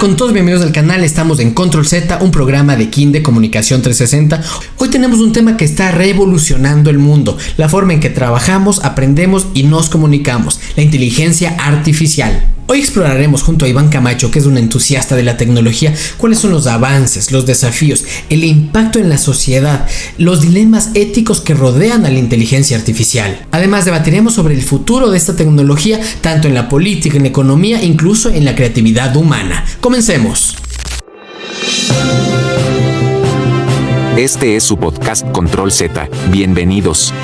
con todos, bienvenidos al canal. Estamos en Control Z, un programa de Kin de Comunicación 360. Hoy tenemos un tema que está revolucionando el mundo: la forma en que trabajamos, aprendemos y nos comunicamos, la inteligencia artificial. Hoy exploraremos junto a Iván Camacho, que es un entusiasta de la tecnología, cuáles son los avances, los desafíos, el impacto en la sociedad, los dilemas éticos que rodean a la inteligencia artificial. Además, debatiremos sobre el futuro de esta tecnología, tanto en la política, en la economía, incluso en la creatividad humana. Comencemos. Este es su podcast Control Z. Bienvenidos.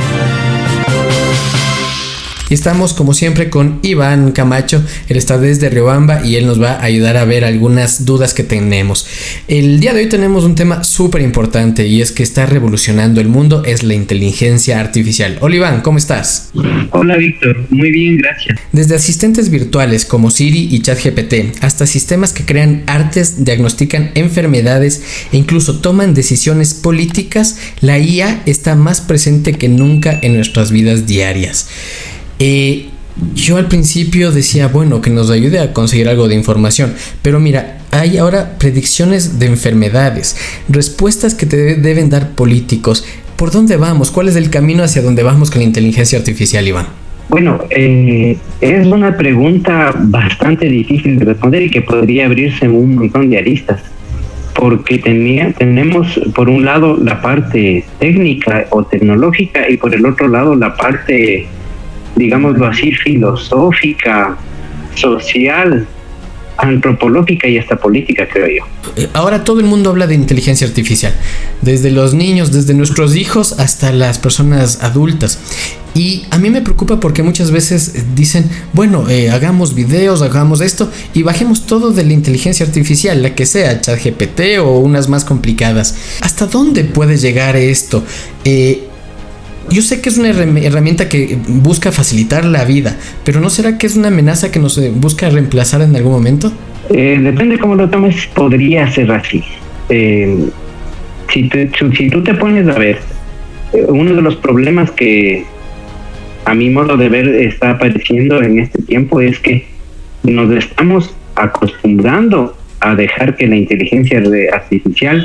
Y estamos como siempre con Iván Camacho. Él está desde Riobamba y él nos va a ayudar a ver algunas dudas que tenemos. El día de hoy tenemos un tema súper importante y es que está revolucionando el mundo: es la inteligencia artificial. Hola Iván, ¿cómo estás? Hola Víctor, muy bien, gracias. Desde asistentes virtuales como Siri y ChatGPT hasta sistemas que crean artes, diagnostican enfermedades e incluso toman decisiones políticas, la IA está más presente que nunca en nuestras vidas diarias. Yo al principio decía, bueno, que nos ayude a conseguir algo de información, pero mira, hay ahora predicciones de enfermedades, respuestas que te deben dar políticos. ¿Por dónde vamos? ¿Cuál es el camino hacia donde vamos con la inteligencia artificial, Iván? Bueno, es una pregunta bastante difícil de responder y que podría abrirse en un montón de aristas, porque tenemos por un lado la parte técnica o tecnológica y por el otro lado la parte, digámoslo así, filosófica, social, antropológica y hasta política, creo yo. Ahora todo el mundo habla de inteligencia artificial, desde los niños, desde nuestros hijos hasta las personas adultas. Y a mí me preocupa porque muchas veces dicen, bueno, hagamos videos, hagamos esto y bajemos todo de la inteligencia artificial, la que sea, ChatGPT o unas más complicadas. ¿Hasta dónde puede llegar esto? Yo sé que es una herramienta que busca facilitar la vida, pero ¿no será que es una amenaza que nos busca reemplazar en algún momento? Depende cómo lo tomes, podría ser así. Si tú te pones a ver, uno de los problemas que a mi modo de ver está apareciendo en este tiempo es que nos estamos acostumbrando a dejar que la inteligencia artificial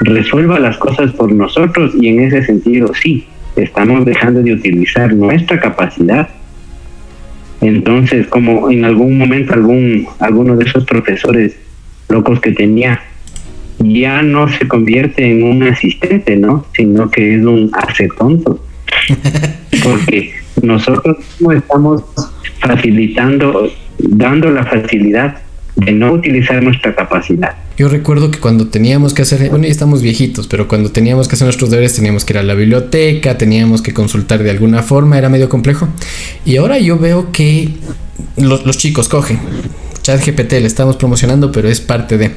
resuelva las cosas por nosotros, y en ese sentido sí, estamos dejando de utilizar nuestra capacidad. Entonces, como en algún momento alguno de esos profesores locos que tenía ya no se convierte en un asistente, ¿no? Sino que es un hace tonto. Porque nosotros no estamos facilitando, dando la facilidad de no utilizar nuestra capacidad. Yo recuerdo que cuando teníamos que hacer, bueno, ya estamos viejitos, pero cuando teníamos que hacer nuestros deberes teníamos que ir a la biblioteca, teníamos que consultar de alguna forma, era medio complejo. Y ahora yo veo que los chicos cogen ChatGPT, le estamos promocionando, pero es parte de...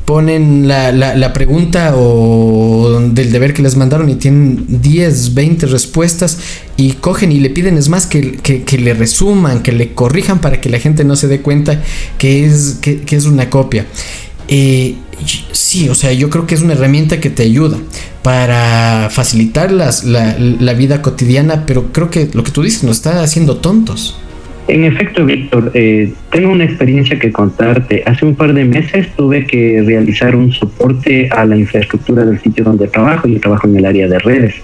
Ponen la pregunta o del deber que les mandaron y tienen 10, 20 respuestas y cogen y le piden, es más, que le resuman, que le corrijan para que la gente no se dé cuenta que es una copia. Sí, o sea, yo creo que es una herramienta que te ayuda para facilitar la vida cotidiana, pero creo que lo que tú dices nos está haciendo tontos. En efecto, Víctor, tengo una experiencia que contarte. Hace un par de meses tuve que realizar un soporte a la infraestructura del sitio donde trabajo. Yo trabajo en el área de redes.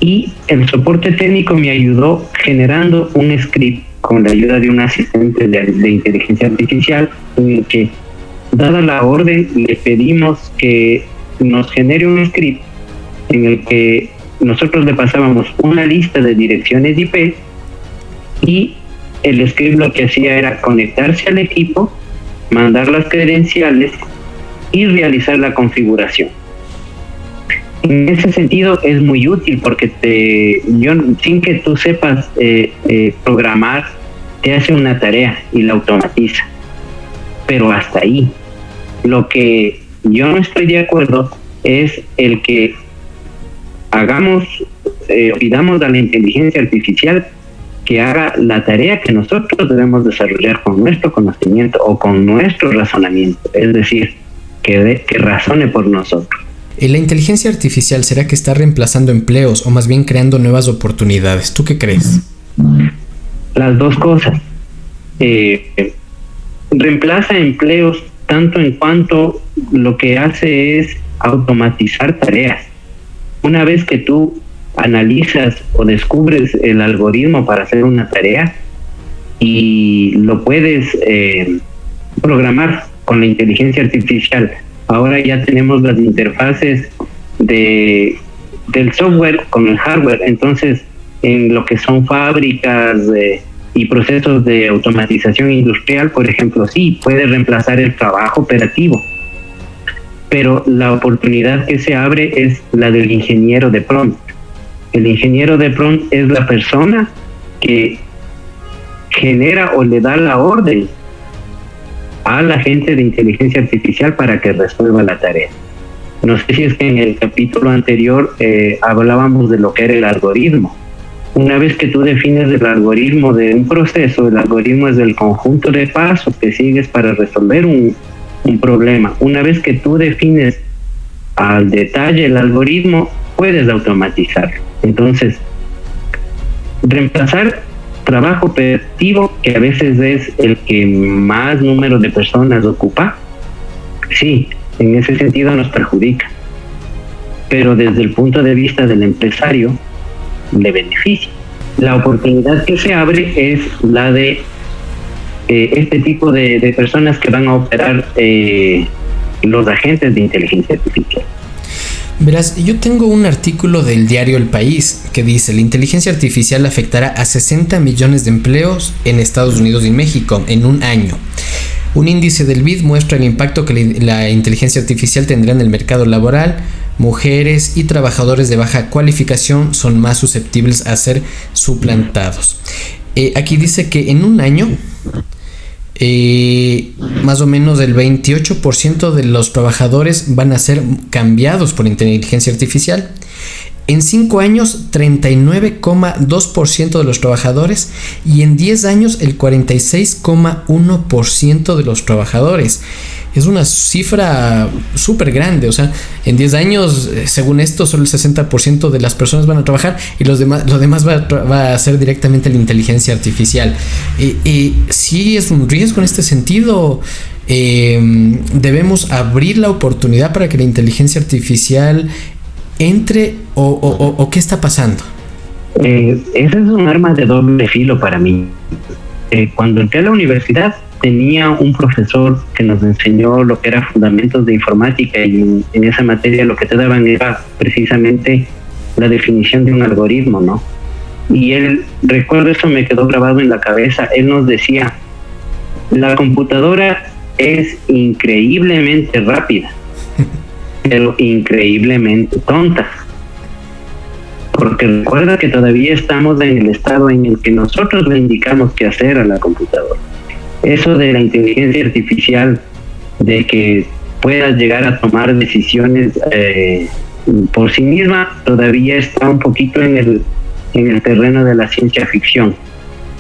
Y el soporte técnico me ayudó generando un script con la ayuda de un asistente de inteligencia artificial, en el que, dada la orden, le pedimos que nos genere un script en el que nosotros le pasábamos una lista de direcciones IP, y el script lo que hacía era conectarse al equipo, mandar las credenciales y realizar la configuración. En ese sentido es muy útil porque sin que tú sepas programar, te hace una tarea y la automatiza. Pero hasta ahí. Lo que yo no estoy de acuerdo es el que pidamos a la inteligencia artificial que haga la tarea que nosotros debemos desarrollar con nuestro conocimiento o con nuestro razonamiento, es decir, que razone por nosotros. ¿La inteligencia artificial será que está reemplazando empleos o más bien creando nuevas oportunidades? ¿Tú qué crees? Las dos cosas. Reemplaza empleos tanto en cuanto lo que hace es automatizar tareas. Una vez que tú analizas o descubres el algoritmo para hacer una tarea y lo puedes programar con la inteligencia artificial, ahora ya tenemos las interfaces del software con el hardware. Entonces, en lo que son fábricas y procesos de automatización industrial, por ejemplo, sí, puede reemplazar el trabajo operativo, pero la oportunidad que se abre es la del ingeniero de prompt. El ingeniero de prompt es la persona que genera o le da la orden a la gente de inteligencia artificial para que resuelva la tarea. No sé si es que en el capítulo anterior hablábamos de lo que era el algoritmo. Una vez que tú defines el algoritmo de un proceso, el algoritmo es el conjunto de pasos que sigues para resolver un problema. Una vez que tú defines al detalle el algoritmo, puedes automatizarlo. Entonces, reemplazar trabajo operativo, que a veces es el que más número de personas ocupa, sí, en ese sentido nos perjudica. Pero desde el punto de vista del empresario, le beneficia. La oportunidad que se abre es la de este tipo de personas que van a operar los agentes de inteligencia artificial. Verás, yo tengo un artículo del diario El País que dice: la inteligencia artificial afectará a 60 millones de empleos en Estados Unidos y México en un año. Un índice del BID muestra el impacto que la inteligencia artificial tendrá en el mercado laboral. Mujeres y trabajadores de baja cualificación son más susceptibles a ser suplantados. Aquí dice que en un año más o menos el 28% de los trabajadores van a ser cambiados por inteligencia artificial. En 5 años, 39,2% de los trabajadores, y en 10 años, el 46,1% de los trabajadores. Es una cifra súper grande. O sea, en 10 años, según esto, solo el 60% de las personas van a trabajar y lo demás va a ser directamente la inteligencia artificial. Sí es un riesgo en este sentido. Debemos abrir la oportunidad para que la inteligencia artificial entre o qué está pasando. Ese es un arma de doble filo para mí. Cuando entré a la universidad tenía un profesor que nos enseñó lo que era fundamentos de informática, y en esa materia lo que te daban era precisamente la definición de un algoritmo, ¿no? Y él, recuerdo, eso me quedó grabado en la cabeza. Él nos decía: la computadora es increíblemente rápida, pero increíblemente tonta. Porque recuerda que todavía estamos en el estado en el que nosotros le indicamos qué hacer a la computadora. Eso de la inteligencia artificial, de que pueda llegar a tomar decisiones por sí misma, todavía está un poquito en el terreno de la ciencia ficción,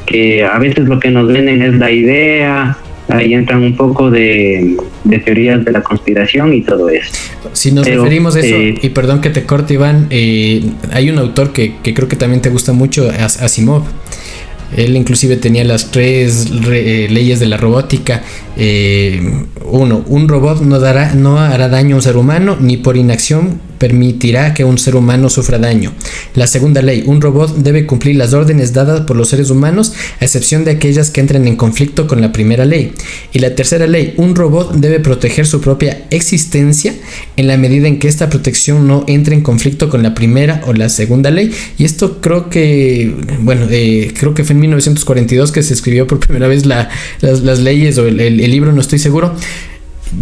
que a veces lo que nos venden es la idea. Ahí entran un poco de teorías de la conspiración y todo eso. Si nos referimos a eso, y perdón que te corte, Iván, hay un autor que creo que también te gusta mucho, Asimov. Él inclusive tenía las 3 leyes de la robótica. Un robot no hará daño a un ser humano, ni por inacción permitirá que un ser humano sufra daño. La segunda ley: un robot debe cumplir las órdenes dadas por los seres humanos, a excepción de aquellas que entren en conflicto con la primera ley. Y la tercera ley: un robot debe proteger su propia existencia en la medida en que esta protección no entre en conflicto con la primera o la segunda ley. Y esto creo que fue en 1942 que se escribió por primera vez las leyes, o el libro, no estoy seguro.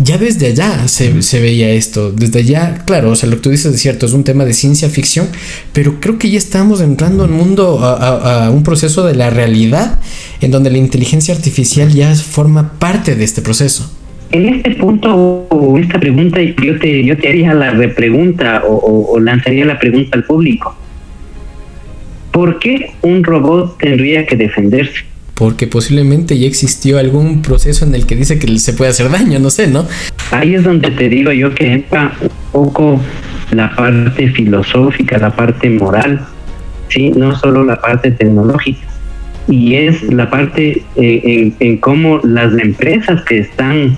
Ya desde allá se veía esto. Desde allá, claro, o sea, lo que tú dices es cierto, es un tema de ciencia ficción, pero creo que ya estamos entrando en a un proceso de la realidad en donde la inteligencia artificial ya forma parte de este proceso. En este punto, o esta pregunta, yo te haría la repregunta o lanzaría la pregunta al público. ¿Por qué un robot tendría que defenderse? Porque posiblemente ya existió algún proceso en el que dice que se puede hacer daño, no sé, ¿no? Ahí es donde te digo yo que entra un poco la parte filosófica, la parte moral, ¿sí? No solo la parte tecnológica. Y es la parte en cómo las empresas que están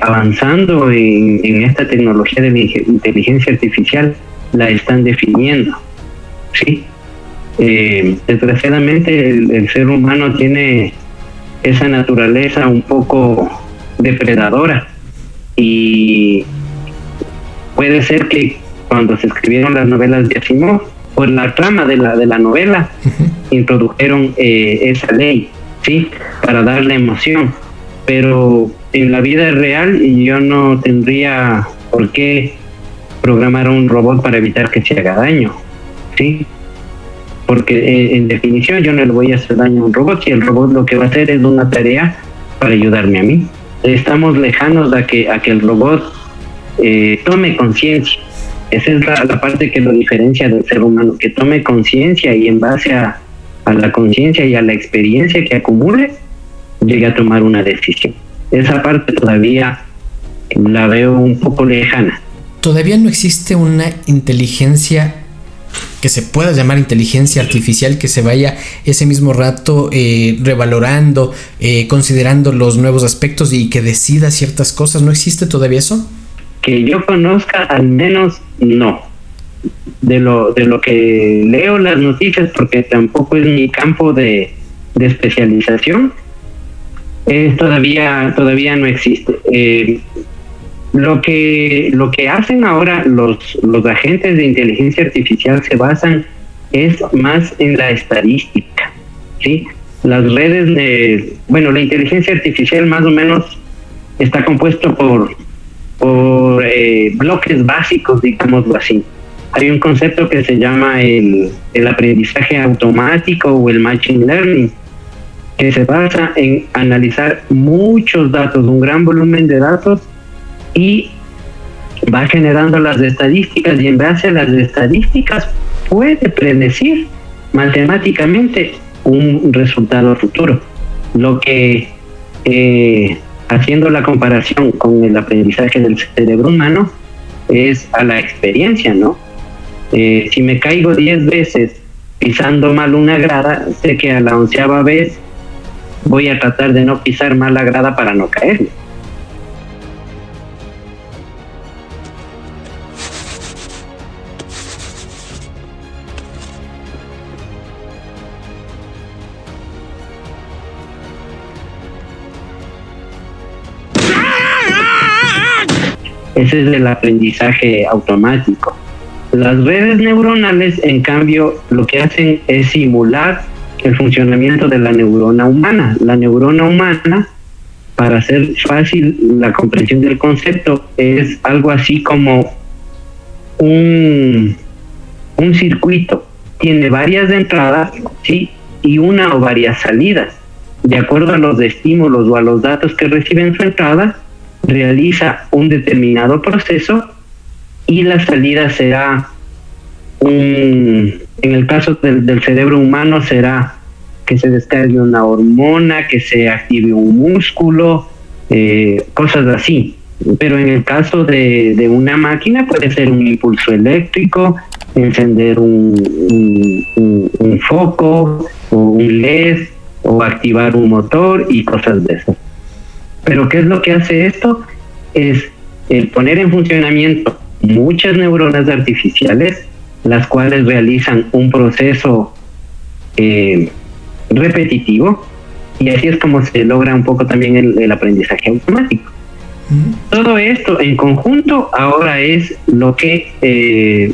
avanzando en esta tecnología de la inteligencia artificial, la están definiendo, ¿sí? Desgraciadamente el ser humano tiene esa naturaleza un poco depredadora, y puede ser que cuando se escribieron las novelas de Asimov, por la trama de la novela, introdujeron esa ley, ¿sí? Para darle emoción, pero en la vida real yo no tendría por qué programar un robot para evitar que se haga daño, ¿sí? Porque en definición yo no le voy a hacer daño a un robot, si el robot lo que va a hacer es una tarea para ayudarme a mí. Estamos lejanos a que el robot tome conciencia. Esa es la parte que lo diferencia del ser humano, que tome conciencia, y en base a la conciencia y a la experiencia que acumule, llegue a tomar una decisión. Esa parte todavía la veo un poco lejana. Todavía no existe una inteligencia que se pueda llamar inteligencia artificial que se vaya ese mismo rato revalorando, considerando los nuevos aspectos y que decida ciertas cosas. ¿No existe todavía eso? Que yo conozca, al menos no. De lo que leo las noticias, porque tampoco es mi campo de especialización, todavía no existe. Lo que hacen ahora los agentes de inteligencia artificial se basan es más en la estadística, ¿sí? Las redes la inteligencia artificial más o menos está compuesto por bloques básicos, digámoslo así. Hay un concepto que se llama el aprendizaje automático o el machine learning, que se basa en analizar muchos datos, un gran volumen de datos, y va generando las estadísticas, y en base a las estadísticas puede predecir matemáticamente un resultado futuro. Lo que, haciendo la comparación con el aprendizaje del cerebro humano, es a la experiencia, ¿no? Si me caigo 10 veces pisando mal una grada, sé que a la 11ª vez voy a tratar de no pisar mal la grada para no caerme. Ese es el aprendizaje automático. Las redes neuronales, en cambio, lo que hacen es simular el funcionamiento de la neurona humana. La neurona humana, para hacer fácil la comprensión del concepto, es algo así como un circuito. Tiene varias entradas, ¿sí? Y una o varias salidas. De acuerdo a los estímulos o a los datos que recibe en su entrada, realiza un determinado proceso, y la salida será en el caso del cerebro humano, será que se descargue una hormona, que se active un músculo, cosas así. Pero en el caso de una máquina puede ser un impulso eléctrico, encender un foco o un LED, o activar un motor y cosas de esas. Pero ¿qué es lo que hace esto? Es poner en funcionamiento muchas neuronas artificiales, las cuales realizan un proceso repetitivo, y así es como se logra un poco también el aprendizaje automático. Todo esto en conjunto ahora es lo que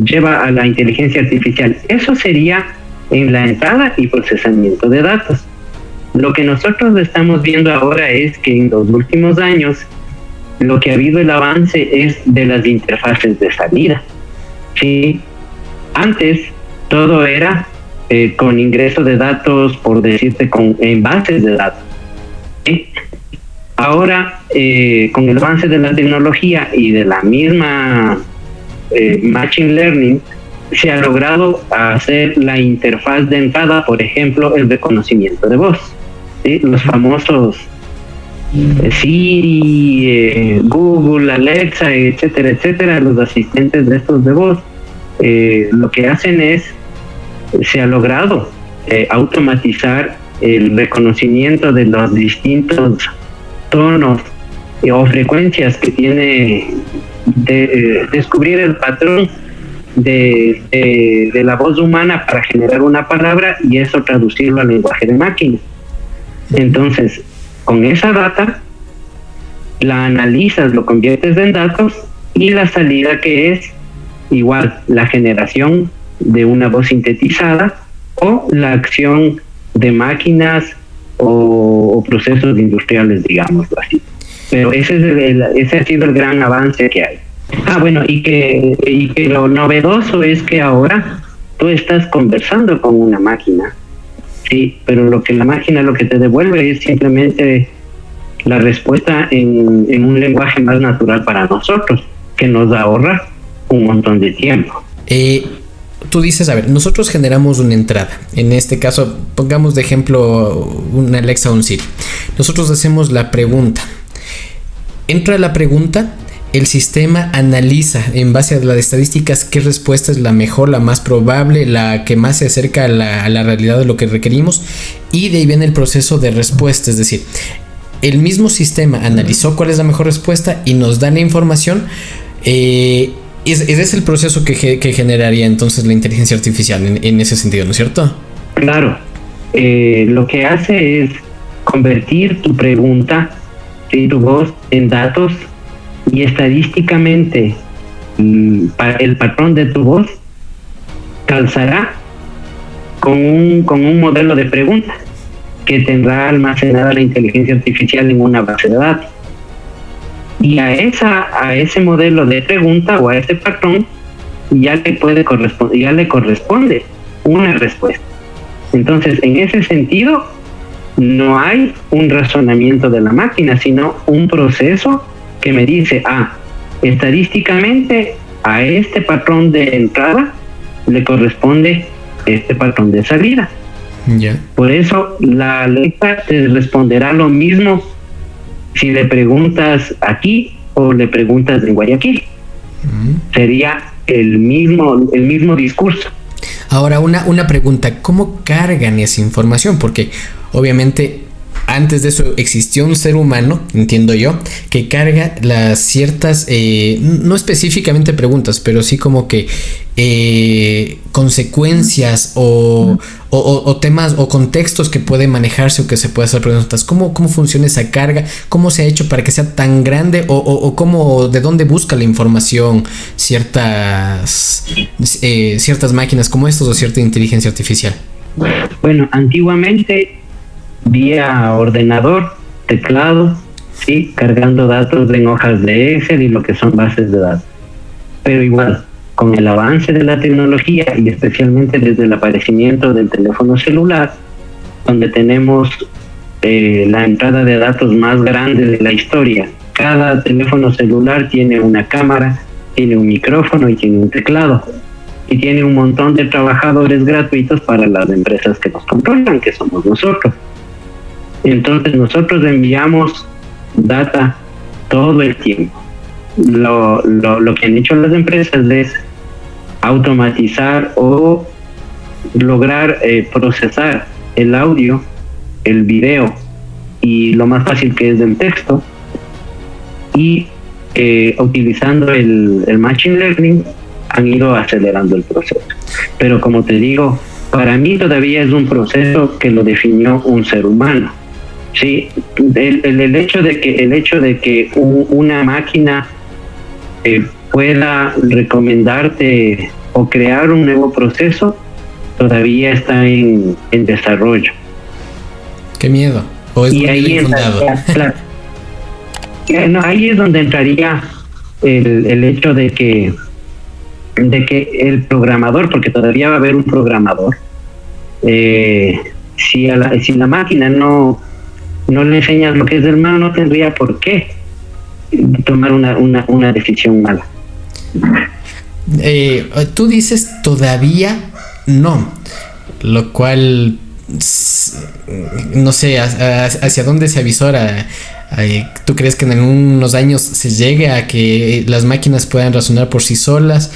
lleva a la inteligencia artificial. Eso sería en la entrada y procesamiento de datos. Lo que nosotros estamos viendo ahora es que en los últimos años lo que ha habido el avance es de las interfaces de salida, ¿sí? Antes todo era con ingreso de datos, por decirte, en bases de datos, ¿sí? Ahora, con el avance de la tecnología y de la misma machine learning, se ha logrado hacer la interfaz de entrada, por ejemplo, el reconocimiento de voz, ¿sí? Los famosos Siri, Google, Alexa, etcétera, etcétera, los asistentes de estos de voz, lo que hacen es, se ha logrado automatizar el reconocimiento de los distintos tonos o frecuencias que tiene, de descubrir el patrón de la voz humana para generar una palabra y eso traducirlo al lenguaje de máquina. Entonces, con esa data, la analizas, lo conviertes en datos y la salida que es igual la generación de una voz sintetizada o la acción de máquinas o procesos industriales, digámoslo así. Pero ese ha sido el gran avance que hay. Bueno, y que lo novedoso es que ahora tú estás conversando con una máquina, sí, pero lo que la máquina lo que te devuelve es simplemente la respuesta en un lenguaje más natural para nosotros, que nos ahorra un montón de tiempo. Tú dices, a ver, nosotros generamos una entrada. En este caso, pongamos de ejemplo un Alexa o un Siri. Nosotros hacemos la pregunta. Entra la pregunta, el sistema analiza en base a las estadísticas qué respuesta es la mejor, la más probable, la que más se acerca a la realidad de lo que requerimos, y de ahí viene el proceso de respuesta, es decir, el mismo sistema analizó cuál es la mejor respuesta y nos da la información. Ese es el proceso que generaría entonces la inteligencia artificial en ese sentido, ¿no es cierto? Claro, lo que hace es convertir tu pregunta y tu voz en datos y estadísticamente el patrón de tu voz calzará con un modelo de pregunta que tendrá almacenada la inteligencia artificial en una base de datos. Y a ese modelo de pregunta o a ese patrón ya le corresponde una respuesta. Entonces, en ese sentido, no hay un razonamiento de la máquina, sino un proceso que me dice, estadísticamente a este patrón de entrada le corresponde este patrón de salida. Yeah. Por eso la Alexa te responderá lo mismo si le preguntas aquí o le preguntas en Guayaquil. Sería el mismo discurso. Ahora, una pregunta, ¿cómo cargan esa información? Porque obviamente antes de eso existió un ser humano, entiendo yo, que carga las ciertas, no específicamente preguntas, pero sí como que consecuencias o temas o contextos que puede manejarse o que se puede hacer preguntas. ¿Cómo funciona esa carga? ¿Cómo se ha hecho para que sea tan grande? ¿O de dónde busca la información ciertas máquinas como estos o cierta inteligencia artificial? Bueno, antiguamente vía ordenador, teclado, sí, cargando datos en hojas de Excel y lo que son bases de datos. Pero igual, con el avance de la tecnología y especialmente desde el aparecimiento del teléfono celular, donde tenemos la entrada de datos más grande de la historia. Cada teléfono celular tiene una cámara, tiene un micrófono y tiene un teclado. Y tiene un montón de trabajadores gratuitos para las empresas que nos controlan, que somos nosotros. Entonces nosotros enviamos data todo el tiempo. Lo que han hecho las empresas es automatizar o lograr procesar el audio, el video y lo más fácil que es el texto, y utilizando el Machine Learning han ido acelerando el proceso. Pero como te digo, para mí todavía es un proceso que lo definió un ser humano. Sí, el hecho de que una máquina pueda recomendarte o crear un nuevo proceso todavía está en desarrollo. Qué miedo. ¿O es y ahí entraría, claro, no, ahí es donde entraría el hecho de que el programador, porque todavía va a haber un programador, si la máquina no le enseñas lo que es del mal, no tendría por qué tomar una decisión mala. Tú dices todavía no, lo cual no sé hacia dónde se avisora. ¿Tú crees que en unos años se llegue a que las máquinas puedan razonar por sí solas?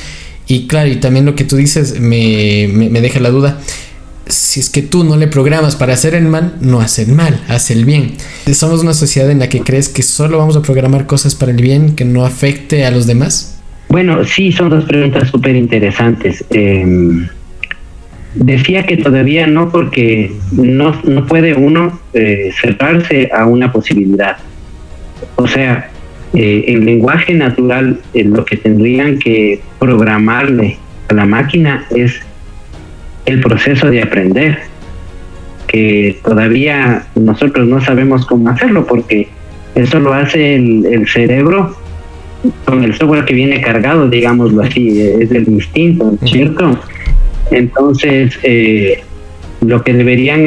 Y claro, y también lo que tú dices me deja la duda. si es que tú no le programas para hacer el mal, no hace el mal, hace el bien. ¿Somos una sociedad en la que crees que solo vamos a programar cosas para el bien, que no afecte a los demás? Bueno, sí, son dos preguntas súper interesantes. Decía que todavía no, porque no puede uno cerrarse a una posibilidad. O sea, en lenguaje natural, lo que tendrían que programarle a la máquina es el proceso de aprender, que todavía nosotros no sabemos cómo hacerlo, porque eso lo hace el cerebro con el software que viene cargado, digámoslo así, es el instinto, ¿cierto? Entonces, lo que deberían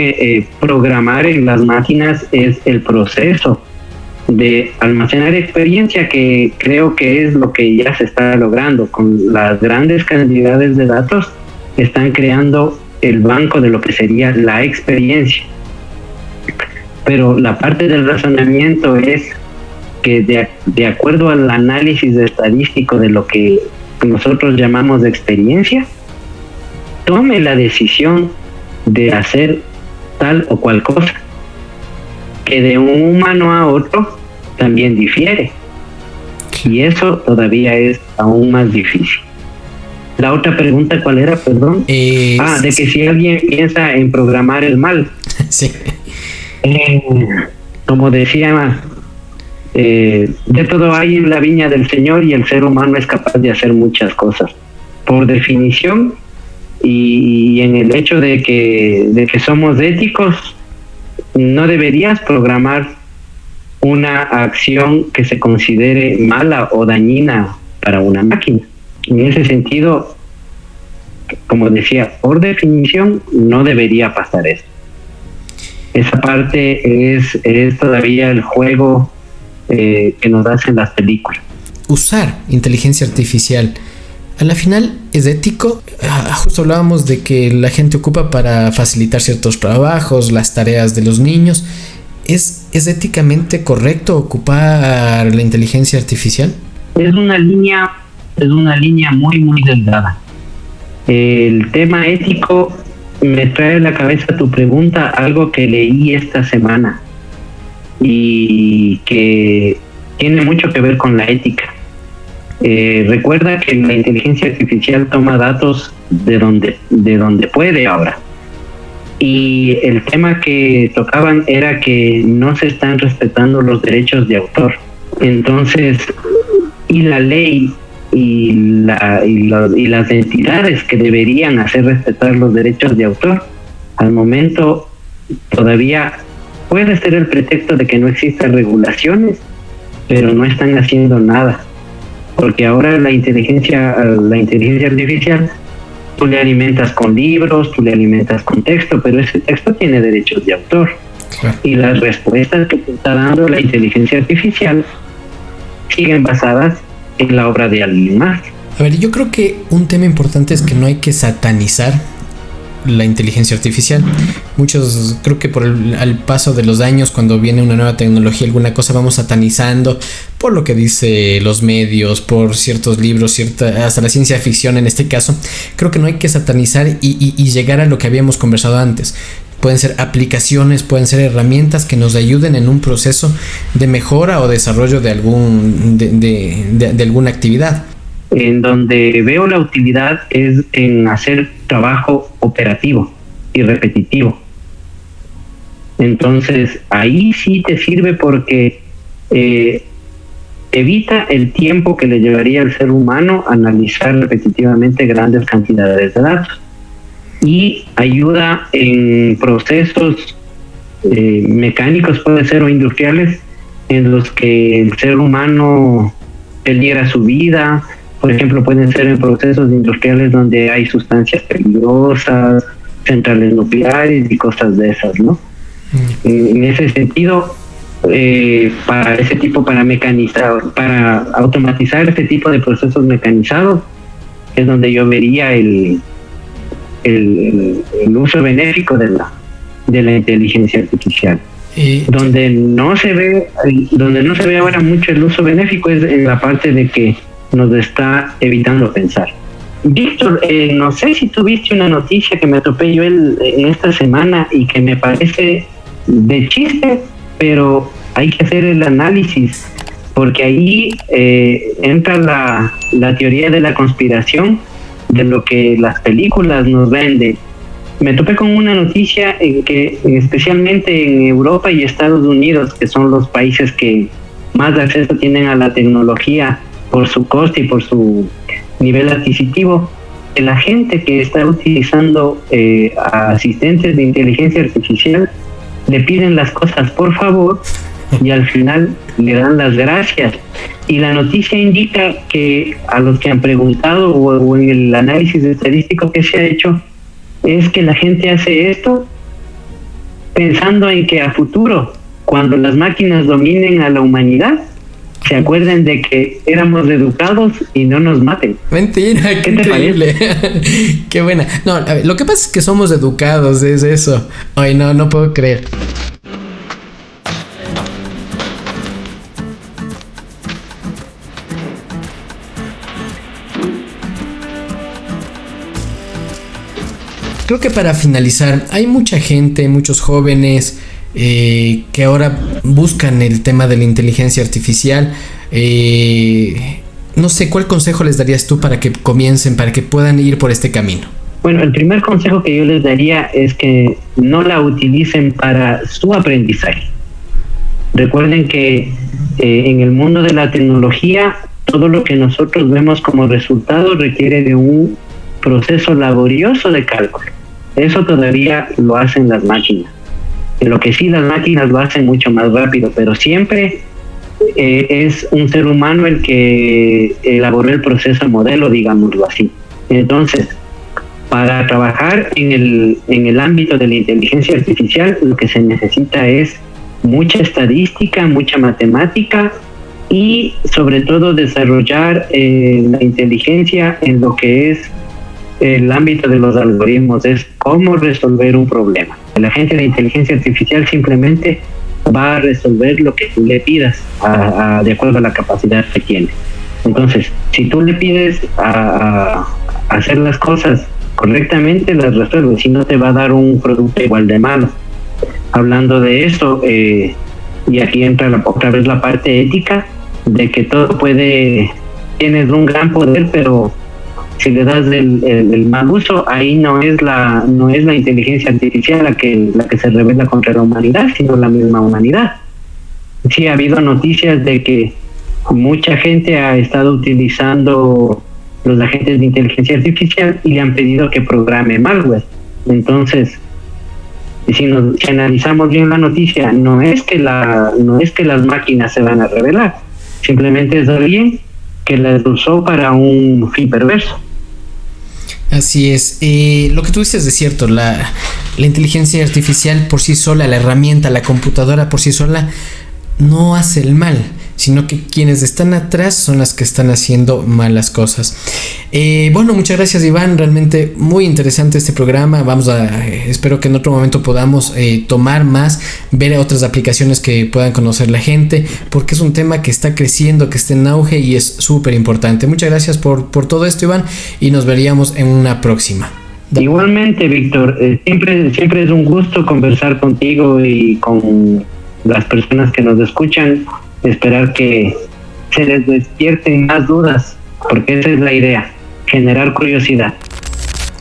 programar en las máquinas es el proceso de almacenar experiencia, que creo que es lo que ya se está logrando. Con las grandes cantidades de datos están creando el banco de lo que sería la experiencia. Pero la parte del razonamiento es que de acuerdo al análisis estadístico de lo que nosotros llamamos de experiencia, tome la decisión de hacer tal o cual cosa, que de un humano a otro también difiere, y eso todavía es aún más difícil. La otra pregunta, ¿cuál era? Perdón. De que si alguien piensa en programar el mal. Sí. Como decía, de todo hay en la viña del Señor, y el ser humano es capaz de hacer muchas cosas. Por definición, y en el hecho de que somos éticos, no deberías programar una acción que se considere mala o dañina para una máquina. En ese sentido, como decía, por definición no debería pasar eso. Esa parte es todavía el juego que nos hacen las películas. Usar inteligencia artificial, a la final, ¿es ético? Justo hablábamos de que la gente ocupa para facilitar ciertos trabajos, las tareas de los niños. ¿Es éticamente correcto ocupar la inteligencia artificial? Es una línea muy, muy delgada. El tema ético me trae a la cabeza tu pregunta, algo que leí esta semana y que tiene mucho que ver con la ética. Recuerda que la inteligencia artificial toma datos de donde puede ahora. Y el tema que tocaban era que no se están respetando los derechos de autor. Entonces, y la ley y las entidades que deberían hacer respetar los derechos de autor, al momento todavía puede ser el pretexto de que no existan regulaciones, pero no están haciendo nada. Porque ahora la inteligencia artificial, tú le alimentas con libros, tú le alimentas con texto, pero ese texto tiene derechos de autor. Claro. Y las respuestas que te está dando la inteligencia artificial siguen basadas en la obra de alguien más. A ver, yo creo que un tema importante es que no hay que satanizar la inteligencia artificial. Muchos, creo que al paso de los años, cuando viene una nueva tecnología, alguna cosa, vamos satanizando por lo que dice los medios, por ciertos libros, hasta la ciencia ficción en este caso. Creo que no hay que satanizar y llegar a lo que habíamos conversado antes. Pueden ser aplicaciones, pueden ser herramientas que nos ayuden en un proceso de mejora o desarrollo de alguna actividad. En donde veo la utilidad es en hacer trabajo operativo y repetitivo. Entonces, ahí sí te sirve porque evita el tiempo que le llevaría al ser humano analizar repetitivamente grandes cantidades de datos, y ayuda en procesos mecánicos, puede ser, o industriales, en los que el ser humano perdiera su vida. Por ejemplo, pueden ser en procesos industriales donde hay sustancias peligrosas, centrales nucleares y cosas de esas, ¿no? En ese sentido, para mecanizar, para automatizar este tipo de procesos mecanizados, es donde yo vería el uso benéfico de la inteligencia artificial. Donde no se ve ahora mucho el uso benéfico es en la parte de que nos está evitando pensar. Víctor, no sé si tuviste una noticia que me topé yo en esta semana y que me parece de chiste, pero hay que hacer el análisis, porque ahí entra la teoría de la conspiración, de lo que las películas nos venden. Me topé con una noticia que especialmente en Europa y Estados Unidos, que son los países que más acceso tienen a la tecnología por su coste y por su nivel adquisitivo, la gente que está utilizando asistentes de inteligencia artificial le piden las cosas por favor y al final le dan las gracias. Y la noticia indica que a los que han preguntado o en el análisis estadístico que se ha hecho, es que la gente hace esto pensando en que a futuro, cuando las máquinas dominen a la humanidad, se acuerden de que éramos educados y no nos maten. Mentira, qué increíble. Qué buena. No, a ver, lo que pasa es que somos educados, es eso. Ay, no puedo creer. Creo que para finalizar, hay mucha gente, muchos jóvenes que ahora buscan el tema de la inteligencia artificial. No sé, ¿cuál consejo les darías tú para que comiencen, para que puedan ir por este camino? Bueno, el primer consejo que yo les daría es que no la utilicen para su aprendizaje. Recuerden que en el mundo de la tecnología, todo lo que nosotros vemos como resultado requiere de un proceso laborioso de cálculo. Eso todavía lo hacen las máquinas. Lo que sí, las máquinas lo hacen mucho más rápido, pero siempre es un ser humano el que elaboró el proceso modelo, digámoslo así. Entonces, para trabajar en el ámbito de la inteligencia artificial, lo que se necesita es mucha estadística, mucha matemática y sobre todo desarrollar la inteligencia en lo que es el ámbito de los algoritmos, es cómo resolver un problema. La gente de inteligencia artificial simplemente va a resolver lo que tú le pidas de acuerdo a la capacidad que tiene. Entonces, si tú le pides a hacer las cosas correctamente, las resuelve, si no te va a dar un producto igual de malo. Hablando de eso, y aquí entra otra vez la parte ética, de que todo tienes un gran poder, pero si le das el mal uso, ahí no es la inteligencia artificial la que se revela contra la humanidad, sino la misma humanidad. Sí ha habido noticias de que mucha gente ha estado utilizando los agentes de inteligencia artificial y le han pedido que programe malware. Entonces, si analizamos bien la noticia, no es que las máquinas se van a revelar, simplemente es alguien que las usó para un fin perverso. Así es. Lo que tú dices es cierto. La inteligencia artificial por sí sola, la herramienta, la computadora por sí sola, no hace el mal, sino que quienes están atrás son las que están haciendo malas cosas. Bueno, muchas gracias, Iván, realmente muy interesante este programa. Espero que en otro momento podamos tomar más, ver otras aplicaciones que puedan conocer la gente, porque es un tema que está creciendo, que está en auge y es súper importante. Muchas gracias por todo esto, Iván, y nos veríamos en una próxima. Igualmente, Víctor, siempre es un gusto conversar contigo y con las personas que nos escuchan. Esperar que se les despierten más dudas, porque esa es la idea, generar curiosidad.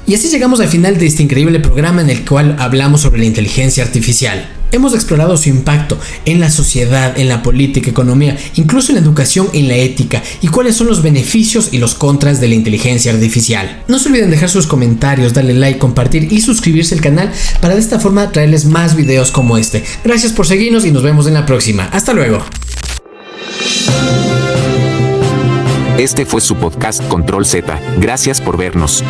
Y así llegamos al final de este increíble programa en el cual hablamos sobre la inteligencia artificial. Hemos explorado su impacto en la sociedad, en la política, economía, incluso en la educación, en la ética, y cuáles son los beneficios y los contras de la inteligencia artificial. No se olviden dejar sus comentarios, darle like, compartir y suscribirse al canal para de esta forma traerles más videos como este. Gracias por seguirnos y nos vemos en la próxima. Hasta luego. Este fue su podcast Control Z. Gracias por vernos.